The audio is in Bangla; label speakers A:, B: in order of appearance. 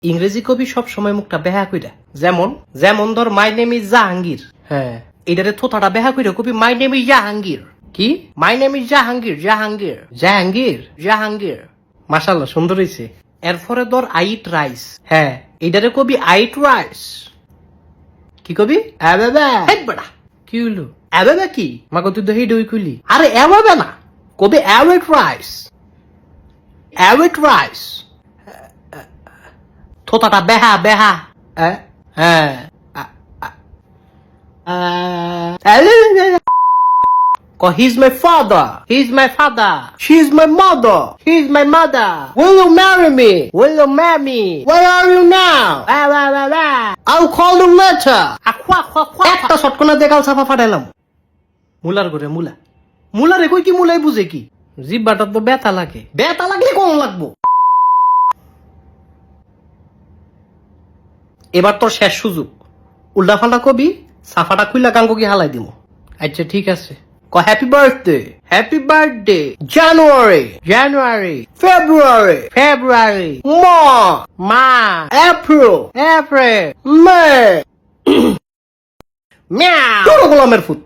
A: ইংরেজি কবি সব সময় মুখটা বেহা কইরা, যেমন যেমন ধর মাই নেম ইজ জাহাঙ্গীর। হ্যাঁ, এটারে থোথাটা বেহা কইরা কবি মাই নেম ইজ জাহাঙ্গীর। কি my name is Jahangir, Jahangir Jahangir Jahangir. মাশাআল্লাহ, সুন্দর হইছে। এরপরে ধর আই ইট রাইস। হ্যাঁ, এটারে কবি আই ইট রাইস। কি কবি? বড়া কি হইলো? এবাবা কি মাগো তুই দহি দই খুলি? আরে এবাবা না, কবি অ্যাওয়েট রাইস, অ্যাওয়েট রাইস। থোতাটা বেহা বেহা। হ্যাঁ, he's my father, he's my father, she's my mother, he's my mother. Will you marry me? Will you marry me? Where are you now? I'll call you later. একটা শটকনা দেখাল সাফা ফাটাইলাম। মুলার করে মুলা, মুলারে কই কি মুলাই বুঝে কি? জিব্বাটা তো ব্যথা লাগে, ব্যথা লাগলে কোন লাগবো? এবার তোর শেষ সুযোগ, উল্টা ফাল্টা কবি, সাফাটা খুইলা গাঙ্গ কি হালাই দিব। আচ্ছা ঠিক আছে, হ্যাপি বার্থডে, হ্যাপি বার্থডে, জানুয়ারি, জানুয়ারি, ফেব্রুয়ারি, ফেব্রুয়ারি, মার্চ, এপ্রিল, এপ্রিল, মে। মিয়াও গোলামের ফুট।